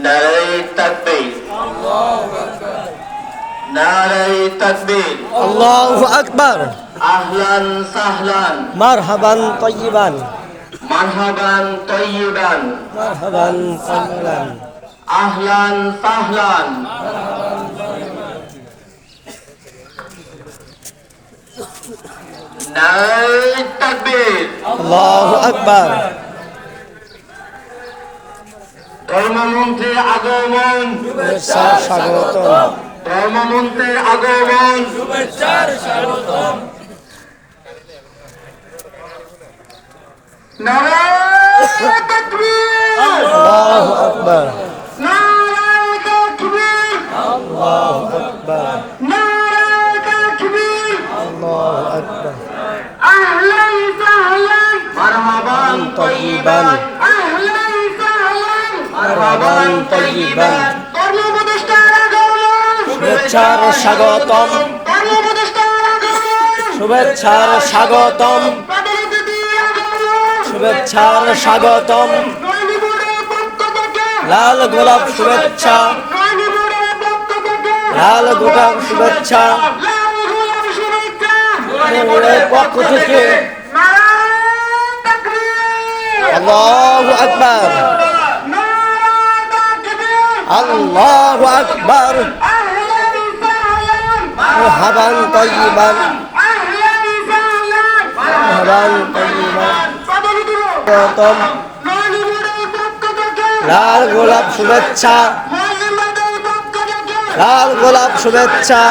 নারায়ে তাকবীর, নারায়ে তাকবীর, আল্লাহু আকবার। আহলান সাহলান, মারহাবান তাইয়িবান, মারহাবান তাইয়িবান, মারহাবান তাইয়িবান, আহলান সাহলান। নারায়ে তাকবীর, আল্লাহু আকবার। ধর্মমন্ত্রীর আগমন, শুভেচ্ছা স্বাগতম, ধর্মমন্ত্রীর আগমন, শুভেচ্ছার স্বাগতম। নারায়ে তাকবীর, আল্লাহু আকবার, নারায়ে তাকবীর, আল্লাহু আকবার, নারায়ে তাকবীর, আল্লাহু আকবার। আহলান সাহলান, মারহাবান তাইয়িবান, আহলান সাহলান, মারহাবান তাইয়িবান। কর্মপ্রতিষ্ঠার আগমন, শুভেচ্ছার স্বাগতম, কর্মপ্রতিষ্ঠার আগমন, শুভেচ্ছার স্বাগতম, প্রধান অতিথির আগমন, শুভেচ্ছার স্বাগতম। রণিপুরের পক্ষ থেকে, লাল গোলাপ শুভেচ্ছা, রণিপুরের পক্ষ থেকে, লাল গোলাপ শুভেচ্ছা, লাল গোলাপ শুভেচ্ছা, রণিপুরের পক্ষ থেকে। নারায়ে তাকবীর, আল্লাহু আকবার, নারায়ে তাকবীর, আল্লাহু আকবার। আহলান সাহলান, মারহাবান তাইয়িবান, আহলান সাহলান, মারহাবান তাইয়িবান, প্রধান অতিথি, স্বাগতম। রণিপুরের পক্ষ থেকে, লাল গোলাপ শুভেচ্ছা, মোহাম্মদের পক্ষ থেকে, লাল গোলাপ শুভেচ্ছা,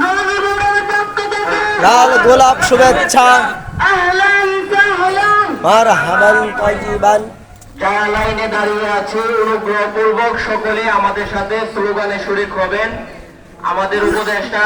রণিপুরের পক্ষ থেকে, লাল গোলাপ শুভেচ্ছা, আহলান সাহলান। মারহাবান তাইয়িবান। যারা লাইনে দাঁড়িয়ে আছে অনুগ্রহপূর্বক সকলে আমাদের সাথে স্লোগানে শরীক হবেন। আমাদের উপদেষ্টা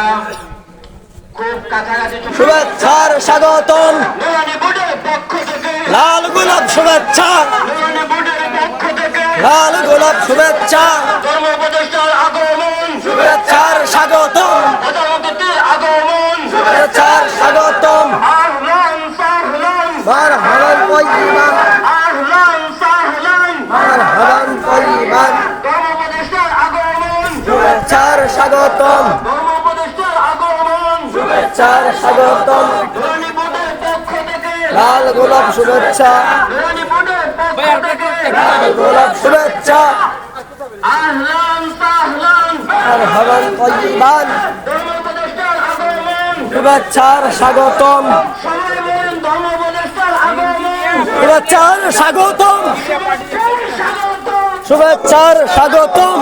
খুব কাছাকাছি শুভেচ্ছার স্বাগতম, নুরানি বোর্ডের পক্ষ থেকে, লাল গোলাপ শুভেচ্ছা, নুরানি বোর্ডের পক্ষ থেকে লাল গোলাপ শুভেচ্ছা, ধর্ম উপদেষ্টার আগমন, শুভেচ্ছার স্বাগতম, প্রধান অতিথির আগমন, শুভেচ্ছার স্বাগতম। আহলান সাহলান, মারহাবান তাইয়িবান, আহলান সাহলান, মারহাবান তাইয়িবান, ধর্ম উপদেষ্টার আগমন, শুভেচ্ছার স্বাগতম, ধর্ম উপদেষ্টার আগমন, শুভেচ্ছার স্বাগতম। নুরানি বোর্ডের পক্ষ থেকে, লাল গোলাপ শুভেচ্ছা, নুরানি বোর্ডের পক্ষ থেকে, লাল গোলাপ শুভেচ্ছা, আহলান সাহলান, মারহাবান তাইয়িবান, ধর্ম উপদেষ্টার আগমন, শুভেচ্ছার স্বাগতম, সবাই বলেন ধর্ম উপদেষ্টার আগমন, শুভেচ্ছার স্বাগতম, শুভেচ্ছার স্বাগতম।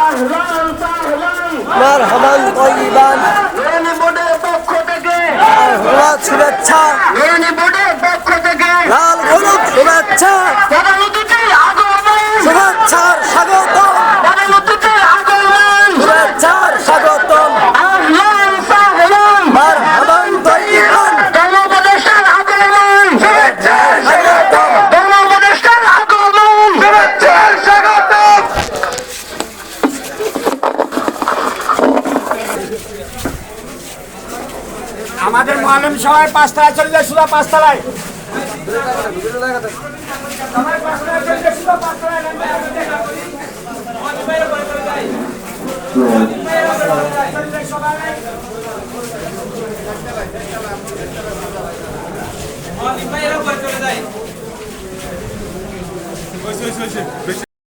আহলান সাহলান, মারহাবান তাইয়িবান, নুরানি বোর্ডের পক্ষ থেকে, লাল গোলাপ শুভেচ্ছা, নুরানি বোর্ডের পক্ষ থেকে, লাল গোলাপ শুভেচ্ছা, প্রধান অতিথির আগমন, শুভেচ্ছার স্বাগতম, প্রধান অতিথির আগমন, শুভেচ্ছার স্বাগতম। আহলান সাহলান, মারহাবান তাইয়িবান, ধর্ম উপদেষ্টার আগমন, শুভেচ্ছার স্বাগতম, ধর্ম উপদেষ্টার আগমন, শুভেচ্ছার স্বাগতম। আমাদের মুআল্লিম সবাই পাঁচতলায় চলে যায়, শুধু পাঁচতলায়। সবাই পাঁচতলায় চলে যায়, শুধু পাঁচতলায়।